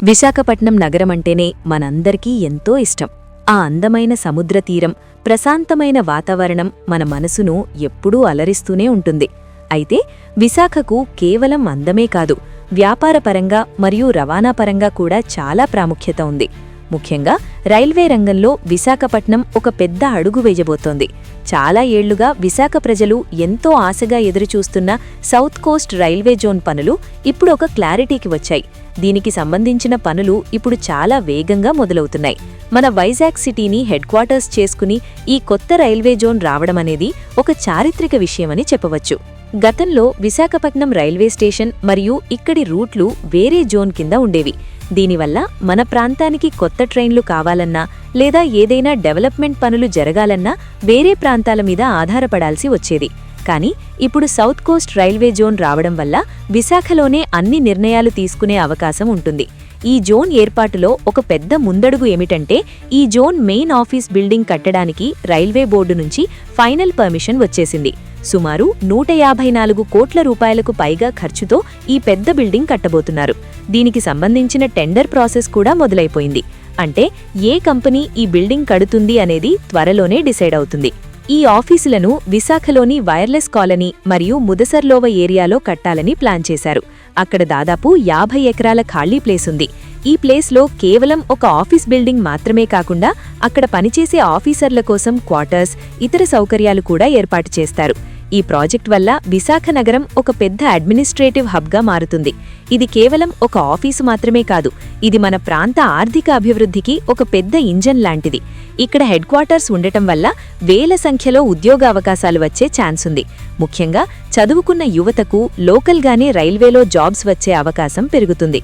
విశాఖపట్నం నగరమంటేనే మనందరికీ ఎంతో ఇష్టం. ఆ అందమైన సముద్ర తీరం, ప్రశాంతమైన వాతావరణం మన మనసును ఎప్పుడూ అలరిస్తూనే ఉంటుంది. అయితే విశాఖకు కేవలం అందమే కాదు, వ్యాపారపరంగా మరియు రవాణాపరంగా కూడా చాలా ప్రాముఖ్యత ఉంది. ముఖ్యంగా రైల్వే రంగంలో విశాఖపట్నం ఒక పెద్ద అడుగు వేయబోతోంది. చాలా ఏళ్లుగా విశాఖ ప్రజలు ఎంతో ఆశగా ఎదురుచూస్తున్న సౌత్ కోస్ట్ రైల్వే జోన్ పనులు ఇప్పుడు ఒక క్లారిటీకి వచ్చాయి. దీనికి సంబంధించిన పనులు ఇప్పుడు చాలా వేగంగా మొదలవుతున్నాయి. మన వైజాగ్ సిటీని హెడ్ క్వార్టర్స్ చేసుకుని ఈ కొత్త రైల్వే జోన్ రావడమనేది ఒక చారిత్రక విషయమని చెప్పవచ్చు. గతంలో విశాఖపట్నం రైల్వే స్టేషన్ మరియు ఇక్కడి రూట్లు వేరే జోన్ కింద ఉండేవి. దీనివల్ల మన ప్రాంతానికి కొత్త ట్రైన్లు కావాలన్నా లేదా ఏదైనా డెవలప్మెంట్ పనులు జరగాలన్నా వేరే ప్రాంతాల మీద ఆధారపడాల్సి వచ్చేది. కానీ ఇప్పుడు సౌత్ కోస్ట్ రైల్వే జోన్ రావడం వల్ల విశాఖలోనే అన్ని నిర్ణయాలు తీసుకునే అవకాశం ఉంటుంది. ఈ జోన్ ఏర్పాటులో ఒక పెద్ద ముందడుగు ఏమిటంటే, ఈ జోన్ మెయిన్ ఆఫీస్ బిల్డింగ్ కట్టడానికి రైల్వే బోర్డు నుంచి ఫైనల్ పర్మిషన్ వచ్చేసింది. సుమారు 154 కోట్ల రూపాయలకు పైగా ఖర్చుతో ఈ పెద్ద బిల్డింగ్ కట్టబోతున్నారు. దీనికి సంబంధించిన టెండర్ ప్రాసెస్ కూడా మొదలైపోయింది. అంటే ఏ కంపెనీ ఈ బిల్డింగ్ కడుతుంది అనేది త్వరలోనే డిసైడ్ అవుతుంది. ఈ ఆఫీసులను విశాఖలోని వైర్లెస్ కాలనీ మరియు ముదసర్లోవ ఏరియాలో కట్టాలని ప్లాన్ చేశారు. అక్కడ దాదాపు 50 ఎకరాల ఖాళీ ప్లేస్ ఉంది. ఈ ప్లేస్లో కేవలం ఒక ఆఫీస్ బిల్డింగ్ మాత్రమే కాకుండా అక్కడ పనిచేసే ఆఫీసర్ల కోసం క్వార్టర్స్, ఇతర సౌకర్యాలు కూడా ఏర్పాటు చేస్తారు. ఈ ప్రాజెక్ట్ వల్ల విశాఖ నగరం ఒక పెద్ద అడ్మినిస్ట్రేటివ్ హబ్గా మారుతుంది. ఇది కేవలం ఒక ఆఫీసు మాత్రమే కాదు, ఇది మన ప్రాంత ఆర్థిక అభివృద్ధికి ఒక పెద్ద ఇంజన్ లాంటిది. ఇక్కడ హెడ్ క్వార్టర్స్ ఉండటం వల్ల వేల సంఖ్యలో ఉద్యోగ అవకాశాలు వచ్చే ఛాన్స్ ఉంది. ముఖ్యంగా చదువుకున్న యువతకు లోకల్గానే రైల్వేలో జాబ్స్ వచ్చే అవకాశం పెరుగుతుంది.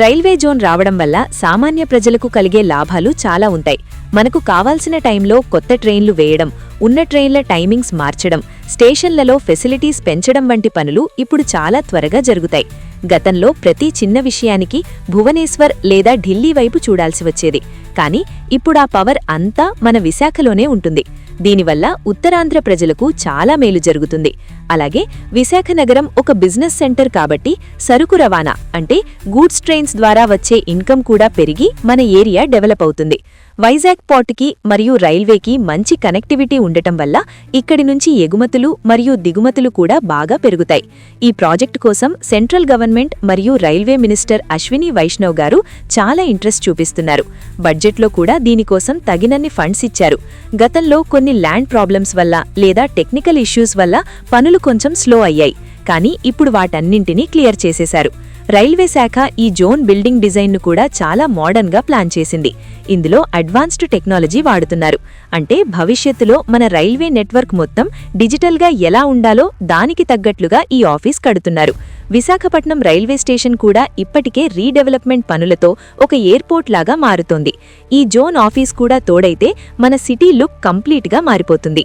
రైల్వే జోన్ రావడం వల్ల సామాన్య ప్రజలకు కలిగే లాభాలు చాలా ఉంటాయి. మనకు కావాల్సిన టైంలో కొత్త ట్రైన్లు వేయడం, ఉన్న ట్రైన్ల టైమింగ్స్ మార్చడం, స్టేషన్లలో ఫెసిలిటీస్ పెంచడం వంటి పనులు ఇప్పుడు చాలా త్వరగా జరుగుతాయి. గతంలో ప్రతి చిన్న విషయానికి భువనేశ్వర్ లేదా ఢిల్లీ వైపు చూడాల్సి వచ్చేది. కానీ ఇప్పుడు ఆ పవర్ అంతా మన విశాఖలోనే ఉంటుంది. దీనివల్ల ఉత్తరాంధ్ర ప్రజలకు చాలా మేలు జరుగుతుంది. అలాగే విశాఖ నగరం ఒక బిజినెస్ సెంటర్ కాబట్టి సరుకు రవాణా అంటే గూడ్స్ ట్రైన్స్ ద్వారా వచ్చే ఇన్కమ్ కూడా పెరిగి మన ఏరియా డెవలప్ అవుతుంది. వైజాగ్ పోర్టుకి మరియు రైల్వేకి మంచి కనెక్టివిటీ ఉండటం వల్ల ఇక్కడి నుంచి ఎగుమతులు మరియు దిగుమతులు కూడా బాగా పెరుగుతాయి. ఈ ప్రాజెక్టు కోసం సెంట్రల్ గవర్నమెంట్ మరియు రైల్వే మినిస్టర్ అశ్విని వైష్ణవ్ గారు చాలా ఇంట్రెస్ట్ చూపిస్తున్నారు. బడ్జెట్లో కూడా దీనికోసం తగినన్ని ఫండ్స్ ఇచ్చారు. గతంలో కొన్ని ల్యాండ్ ప్రాబ్లమ్స్ వల్ల లేదా టెక్నికల్ ఇష్యూస్ వల్ల పనులు కొంచెం స్లో అయ్యాయి. కానీ ఇప్పుడు వాటన్నింటినీ క్లియర్ చేసేశారు. రైల్వే శాఖ ఈ జోన్ బిల్డింగ్ డిజైన్ను కూడా చాలా మోడర్న్గా ప్లాన్ చేసింది. ఇందులో అడ్వాన్స్డ్ టెక్నాలజీ వాడుతున్నారు. అంటే భవిష్యత్తులో మన రైల్వే నెట్వర్క్ మొత్తం డిజిటల్గా ఎలా ఉండాలో దానికి తగ్గట్లుగా ఈ ఆఫీస్ కడుతున్నారు. విశాఖపట్నం రైల్వే స్టేషన్ కూడా ఇప్పటికే రీడెవలప్మెంట్ పనులతో ఒక ఎయిర్పోర్ట్ లాగా మారుతోంది. ఈ జోన్ ఆఫీస్ కూడా తోడైతే మన సిటీ లుక్ కంప్లీట్గా మారిపోతుంది.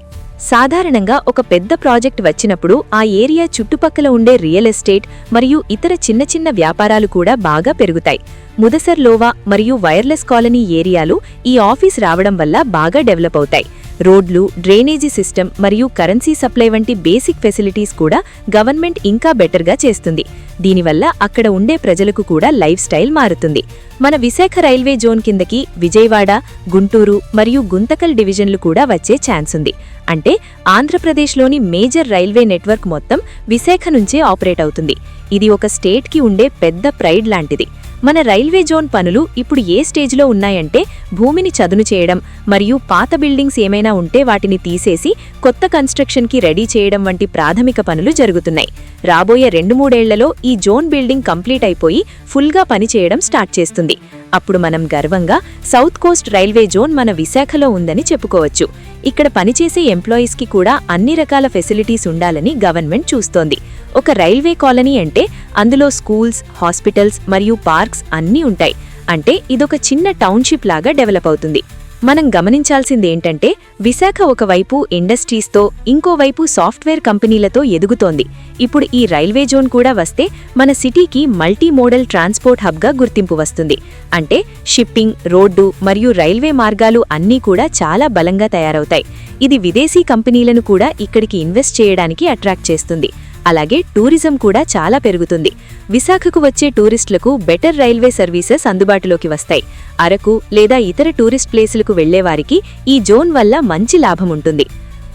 సాధారణంగా ఒక పెద్ద ప్రాజెక్ట్ వచ్చినప్పుడు ఆ ఏరియా చుట్టుపక్కల ఉండే రియల్ ఎస్టేట్ మరియు ఇతర చిన్న చిన్న వ్యాపారాలు కూడా బాగా పెరుగుతాయి. ముదసర్లోవా మరియు వైర్లెస్ కాలనీ ఏరియాలు ఈ ఆఫీస్ రావడం వల్ల బాగా డెవలప్ అవుతాయి. రోడ్లు, డ్రైనేజీ సిస్టమ్ మరియు కరెన్సీ సప్లై వంటి బేసిక్ ఫెసిలిటీస్ కూడా గవర్నమెంట్ ఇంకా బెటర్గా చేస్తుంది. దీనివల్ల అక్కడ ఉండే ప్రజలకు కూడా లైఫ్ స్టైల్ మారుతుంది. మన విశాఖ రైల్వే జోన్ కిందకి విజయవాడ, గుంటూరు మరియు గుంతకల్ డివిజన్లు కూడా వచ్చే ఛాన్స్ ఉంది. అంటే ఆంధ్రప్రదేశ్లోని మేజర్ రైల్వే నెట్వర్క్ మొత్తం విశాఖ నుంచే ఆపరేట్ అవుతుంది. ఇది ఒక స్టేట్కి ఉండే పెద్ద ప్రైడ్ లాంటిది. మన రైల్వే జోన్ పనులు ఇప్పుడు ఏ స్టేజ్లో ఉన్నాయంటే, భూమిని చదును చేయడం మరియు పాత బిల్డింగ్స్ ఏమైనా ఉంటే వాటిని తీసేసి కొత్త కన్స్ట్రక్షన్కి రెడీ చేయడం వంటి ప్రాథమిక పనులు జరుగుతున్నాయి. రాబోయే 2-3 ఏళ్లలో ఈ జోన్ బిల్డింగ్ కంప్లీట్ అయిపోయి ఫుల్గా పనిచేయడం స్టార్ట్ చేస్తుంది. అప్పుడు మనం గర్వంగా సౌత్ కోస్ట్ రైల్వే జోన్ మన విశాఖలో ఉందని చెప్పుకోవచ్చు. ఇక్కడ పనిచేసే ఎంప్లాయీస్కి కూడా అన్ని రకాల ఫెసిలిటీస్ ఉండాలని గవర్నమెంట్ చూస్తోంది. ఒక రైల్వే కాలనీ అంటే అందులో స్కూల్స్, హాస్పిటల్స్ మరియు పార్క్స్ అన్నీ ఉంటాయి. అంటే ఇదొక చిన్న టౌన్షిప్ లాగా డెవలప్ అవుతుంది. మనం గమనించాల్సిందేంటంటే, విశాఖ ఒకవైపు ఇండస్ట్రీస్తో, ఇంకోవైపు సాఫ్ట్వేర్ కంపెనీలతో ఎదుగుతోంది. ఇప్పుడు ఈ రైల్వే జోన్ కూడా వస్తే మన సిటీకి మల్టీ మోడల్ ట్రాన్స్పోర్ట్ హబ్గా గుర్తింపు వస్తుంది. అంటే షిప్పింగ్, రోడ్డు మరియు రైల్వే మార్గాలు అన్నీ కూడా చాలా బలంగా తయారవుతాయి. ఇది విదేశీ కంపెనీలను కూడా ఇక్కడికి ఇన్వెస్ట్ చేయడానికి అట్రాక్ట్ చేస్తుంది. అలాగే టూరిజం కూడా చాలా పెరుగుతుంది. విశాఖకు వచ్చే టూరిస్టులకు బెటర్ రైల్వే సర్వీసెస్ అందుబాటులోకి వస్తాయి. అరకు లేదా ఇతర టూరిస్ట్ ప్లేసులకు వెళ్లేవారికి ఈ జోన్ వల్ల మంచి లాభం ఉంటుంది.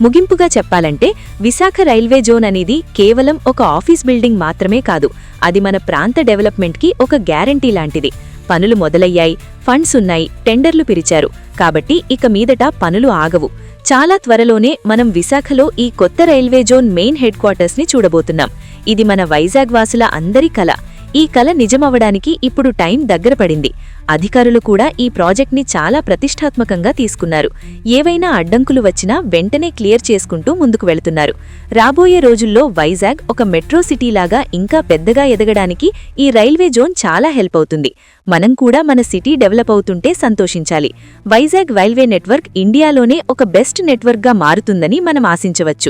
ముగింపుగా చెప్పాలంటే విశాఖ రైల్వే జోన్ అనేది కేవలం ఒక ఆఫీస్ బిల్డింగ్ మాత్రమే కాదు, అది మన ప్రాంత డెవలప్మెంట్కి ఒక గ్యారంటీ లాంటిది. పనులు మొదలయ్యాయి, ఫండ్స్ ఉన్నాయి, టెండర్లు పిలిచారు, కాబట్టి ఇక మీదట పనులు ఆగవు. చాలా త్వరలోనే మనం విశాఖలో ఈ కొత్త రైల్వే జోన్ మెయిన్ హెడ్ క్వార్టర్స్ని చూడబోతున్నాం. ఇది మన వైజాగ్ వాసుల అందరి కల. ఈ కల నిజమవడానికి ఇప్పుడు టైం దగ్గర పడింది. అధికారులు కూడా ఈ ప్రాజెక్ట్ని చాలా ప్రతిష్టాత్మకంగా తీసుకున్నారు. ఏవైనా అడ్డంకులు వచ్చినా వెంటనే క్లియర్ చేసుకుంటూ ముందుకు వెళుతున్నారు. రాబోయే రోజుల్లో వైజాగ్ ఒక మెట్రో సిటీలాగా ఇంకా పెద్దగా ఎదగడానికి ఈ రైల్వే జోన్ చాలా హెల్ప్ అవుతుంది. మనం కూడా మన సిటీ డెవలప్ అవుతుంటే సంతోషించాలి. వైజాగ్ రైల్వే నెట్వర్క్ ఇండియాలోనే ఒక బెస్ట్ నెట్వర్క్గా మారుతుందని మనం ఆశించవచ్చు.